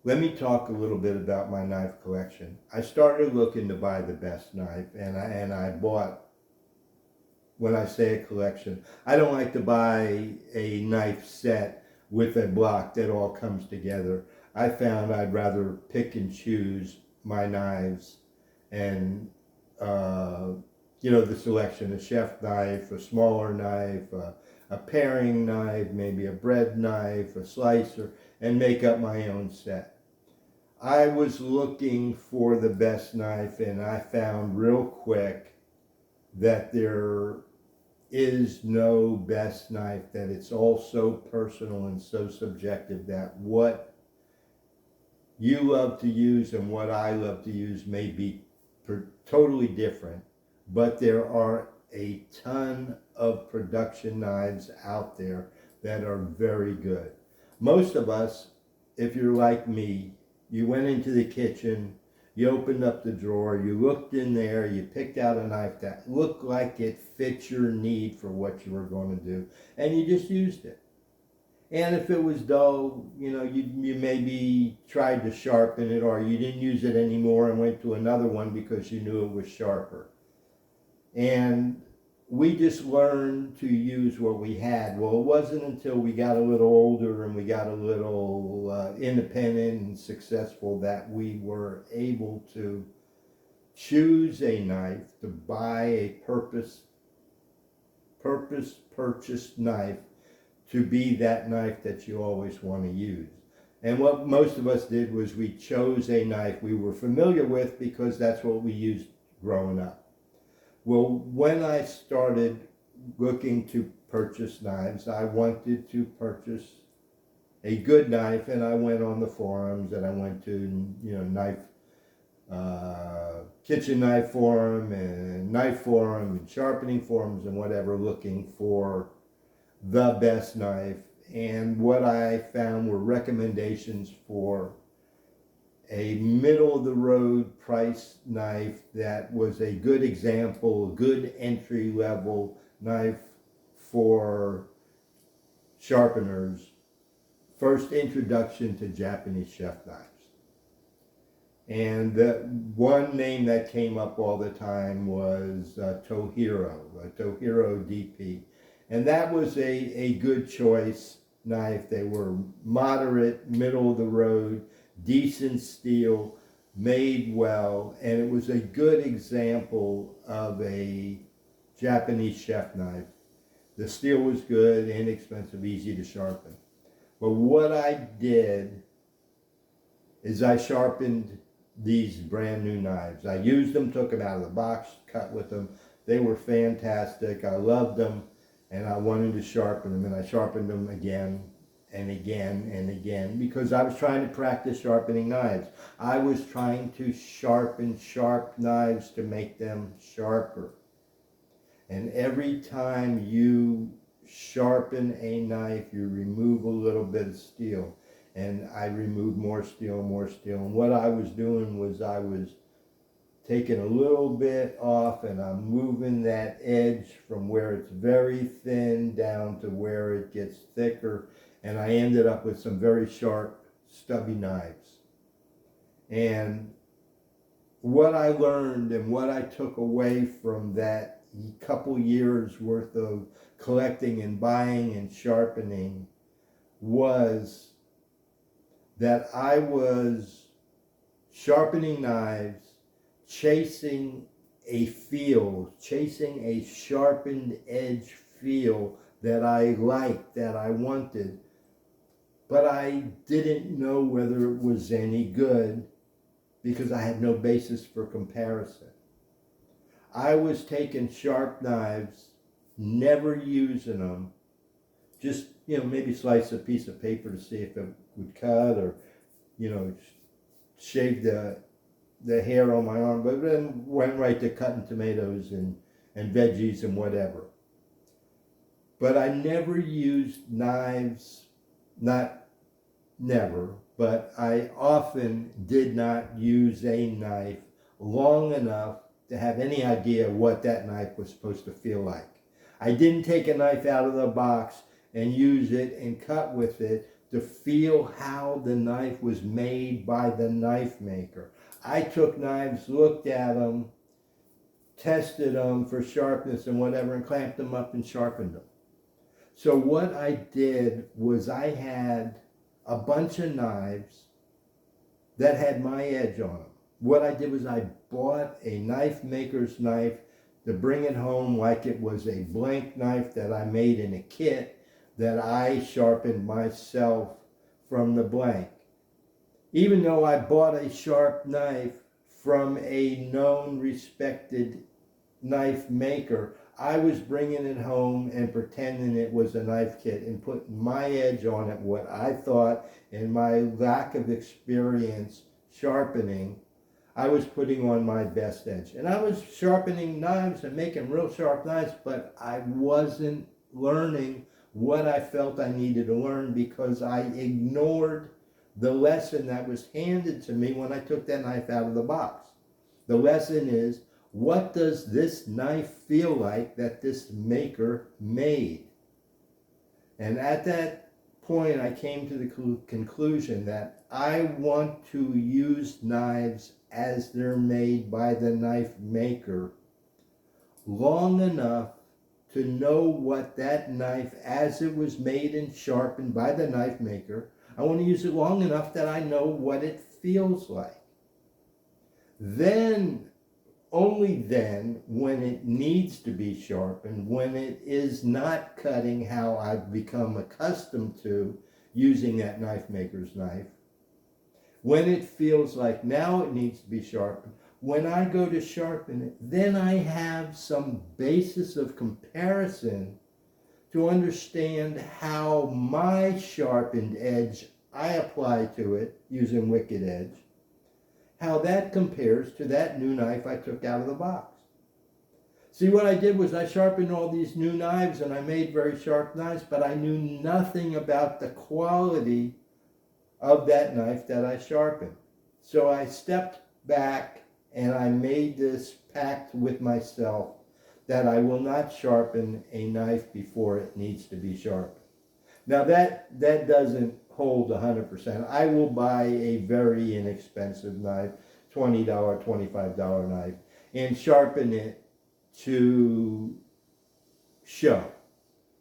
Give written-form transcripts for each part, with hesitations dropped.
Let me talk a little bit about my knife collection. I started looking to buy the best knife, and I bought, when I say a collection, I don't like to buy a knife set with a block that all comes together. I found I'd rather pick and choose my knives and, uh, the selection, a chef knife, a smaller knife, a paring knife, maybe a bread knife, a slicer, and make up my own set. I was looking for the best knife, and I found real quick that there is no best knife, that it's all so personal and so subjective, that what you love to use and what I love to use may be totally different, but there are a ton of production knives out there that are very good. Most of us, if you're like me, you went into the kitchen, you opened up the drawer, you looked in there, you picked out a knife that looked like it fit your need for what you were going to do, and you just used it. And if it was dull, you maybe tried to sharpen it, or you didn't use it anymore and went to another one because you knew it was sharper. And we just learned to use what we had. Well, it wasn't until we got a little older and we got a little independent and successful that we were able to choose a knife, to buy a purpose purchased knife, to be that knife that you always want to use. And what most of us did was we chose a knife we were familiar with because that's what we used growing up. Well, when I started looking to purchase knives, I wanted to purchase a good knife, and I went on the forums, and I went to, kitchen knife forum and knife forum and sharpening forums and whatever, looking for the best knife. And what I found were recommendations for a middle of the road price knife that was a good example, a good entry level knife for sharpeners. First introduction to Japanese chef knives. And the one name that came up all the time was Tohiro, Tohiro DP. And that was a good choice knife. They were moderate, middle of the road, decent steel, made well, and it was a good example of a Japanese chef knife. The steel was good, inexpensive, easy to sharpen. But what I did is I sharpened these brand new knives. I used them, took them out of the box, cut with them. They were fantastic. I loved them, and I wanted to sharpen them, and I sharpened them again and again and again because I was trying to practice sharpening knives. I was trying to sharpen sharp knives to make them sharper. And every time you sharpen a knife, you remove a little bit of steel. And I removed more steel, more steel. And what I was doing was I was taking a little bit off, and I'm moving that edge from where it's very thin down to where it gets thicker. And I ended up with some very sharp, stubby knives. And what I learned and what I took away from that couple years worth of collecting and buying and sharpening was that I was sharpening knives, chasing a feel, chasing a sharpened edge feel that I liked, that I wanted, but I didn't know whether it was any good because I had no basis for comparison. I was taking sharp knives, never using them, just, maybe slice a piece of paper to see if it would cut, or, shave the hair on my arm, but then went right to cutting tomatoes and veggies and whatever. But I never used knives, not never, but I often did not use a knife long enough to have any idea what that knife was supposed to feel like. I didn't take a knife out of the box and use it and cut with it to feel how the knife was made by the knife maker. I took knives, looked at them, tested them for sharpness and whatever, and clamped them up and sharpened them. So what I did was I had a bunch of knives that had my edge on them. What I did was I bought a knife maker's knife to bring it home like it was a blank knife that I made in a kit that I sharpened myself from the blank. Even though I bought a sharp knife from a known, respected knife maker, I was bringing it home and pretending it was a knife kit and putting my edge on it, what I thought, and my lack of experience sharpening, I was putting on my best edge. And I was sharpening knives and making real sharp knives, but I wasn't learning what I felt I needed to learn because I ignored the lesson that was handed to me when I took that knife out of the box. The lesson is, what does this knife feel like that this maker made? And at that point, I came to the conclusion that I want to use knives as they're made by the knife maker long enough to know what that knife, as it was made and sharpened by the knife maker, I want to use it long enough that I know what it feels like. Then, only then, when it needs to be sharpened, when it is not cutting how I've become accustomed to using that knife maker's knife, when it feels like now it needs to be sharpened, when I go to sharpen it, then I have some basis of comparison to understand how my sharpened edge I apply to it using Wicked Edge, how that compares to that new knife I took out of the box. See, what I did was I sharpened all these new knives and I made very sharp knives, but I knew nothing about the quality of that knife that I sharpened. So I stepped back and I made this pact with myself that I will not sharpen a knife before it needs to be sharpened. Now that doesn't hold 100%. I will buy a very inexpensive knife, $20, $25 knife, and sharpen it to show.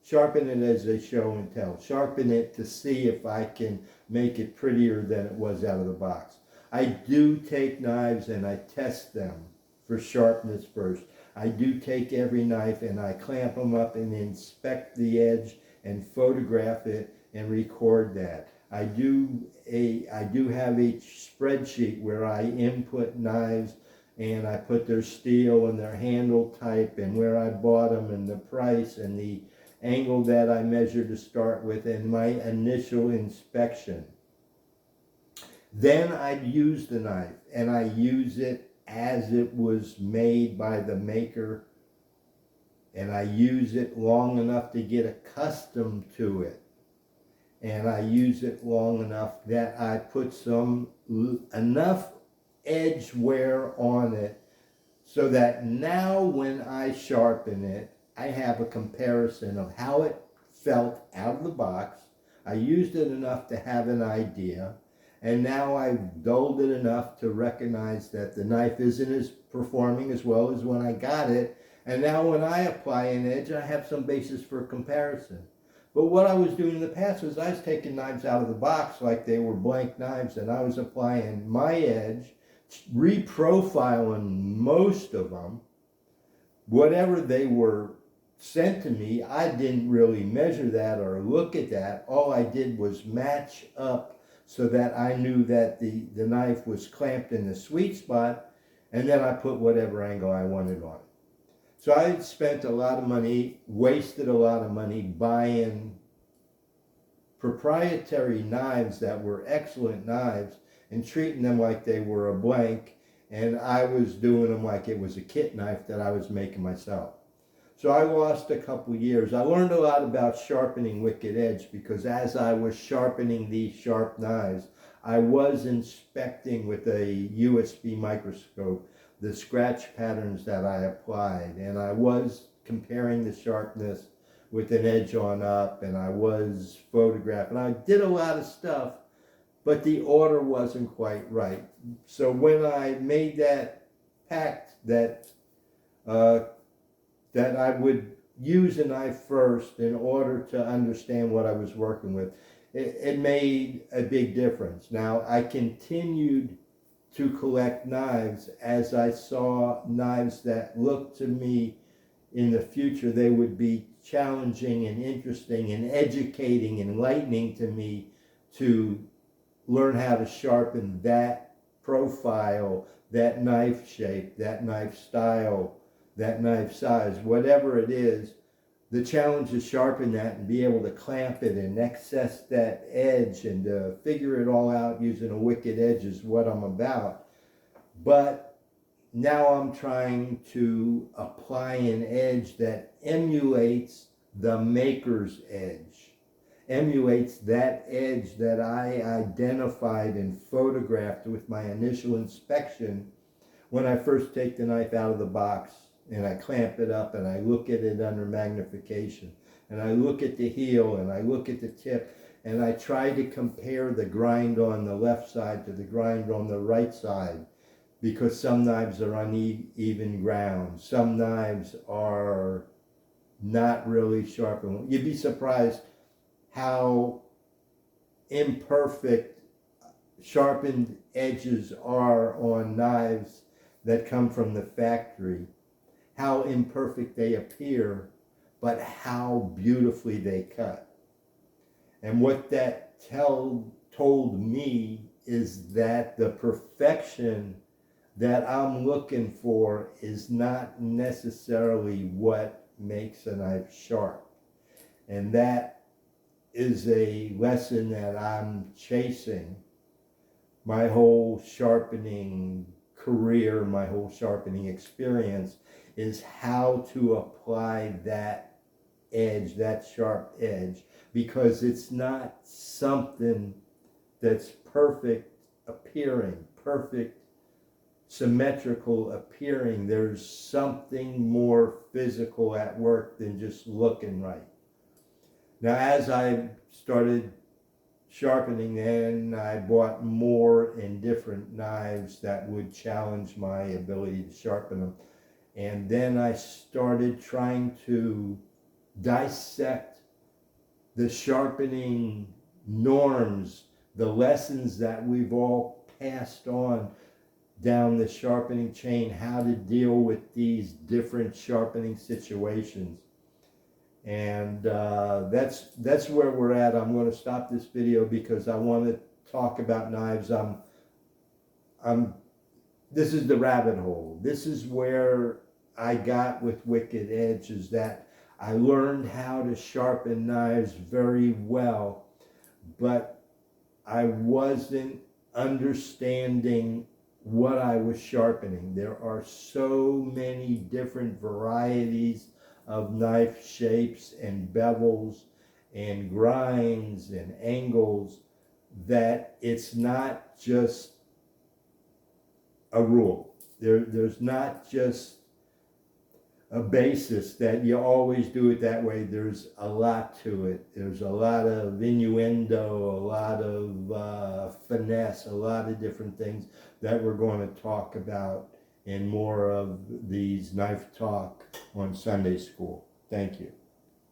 Sharpen it as a show and tell. Sharpen it to see if I can make it prettier than it was out of the box. I do take knives and I test them for sharpness first. I do take every knife and I clamp them up and inspect the edge and photograph it and record that. I do have a spreadsheet where I input knives and I put their steel and their handle type and where I bought them and the price and the angle that I measured to start with and my initial inspection. Then I use the knife and I use it as it was made by the maker, and I use it long enough to get accustomed to it, and I use it long enough that I put enough edge wear on it so that now when I sharpen it, I have a comparison of how it felt out of the box. I used it enough to have an idea, and now I've dulled it enough to recognize that the knife isn't performing as well as when I got it, and now when I apply an edge, I have some basis for comparison. But what I was doing in the past was I was taking knives out of the box like they were blank knives, and I was applying my edge, reprofiling most of them. Whatever they were sent to me, I didn't really measure that or look at that. All I did was match up so that I knew that the knife was clamped in the sweet spot, and then I put whatever angle I wanted on it. So I spent a lot of money, wasted a lot of money buying proprietary knives that were excellent knives and treating them like they were a blank, and I was doing them like it was a kit knife that I was making myself. So I lost a couple years. I learned a lot about sharpening Wicked Edge because as I was sharpening these sharp knives, I was inspecting with a USB microscope the scratch patterns that I applied, and I was comparing the sharpness with an edge on up, and I was photographing. I did a lot of stuff, but the order wasn't quite right. So when I made that pact that that I would use a knife first in order to understand what I was working with, it made a big difference. Now, I continued to collect knives as I saw knives that looked to me in the future they would be challenging and interesting and educating and enlightening to me to learn how to sharpen that profile, that knife shape, that knife style, that knife size, whatever it is. The challenge is sharpen that and be able to clamp it and access that edge and figure it all out using a wicked edge is what I'm about. But now I'm trying to apply an edge that emulates the maker's edge, emulates that edge that I identified and photographed with my initial inspection when I first take the knife out of the box and I clamp it up and I look at it under magnification and I look at the heel and I look at the tip and I try to compare the grind on the left side to the grind on the right side, because some knives are uneven ground, some knives are not really sharpened. You'd be surprised how imperfect sharpened edges are on knives that come from the factory, how imperfect they appear, but how beautifully they cut. And what that told me is that the perfection that I'm looking for is not necessarily what makes a knife sharp. And that is a lesson that I'm chasing my whole sharpening career, my whole sharpening experience, is how to apply that edge, that sharp edge, because it's not something that's perfect appearing, perfect symmetrical appearing. There's something more physical at work than just looking right. Now, as I started sharpening, then I bought more and different knives that would challenge my ability to sharpen them. And then I started trying to dissect the sharpening norms, the lessons that we've all passed on down the sharpening chain, how to deal with these different sharpening situations. And that's where we're at. I'm going to stop this video because I want to talk about knives. This is the rabbit hole. This is where I got with Wicked Edge, is that I learned how to sharpen knives very well, but I wasn't understanding what I was sharpening. There are so many different varieties of knife shapes and bevels and grinds and angles that it's not just a rule. There's not just a basis that you always do it that way. There's a lot to it. There's a lot of innuendo, a lot of finesse, a lot of different things that we're going to talk about in more of these knife talk on Sunday school. Thank you.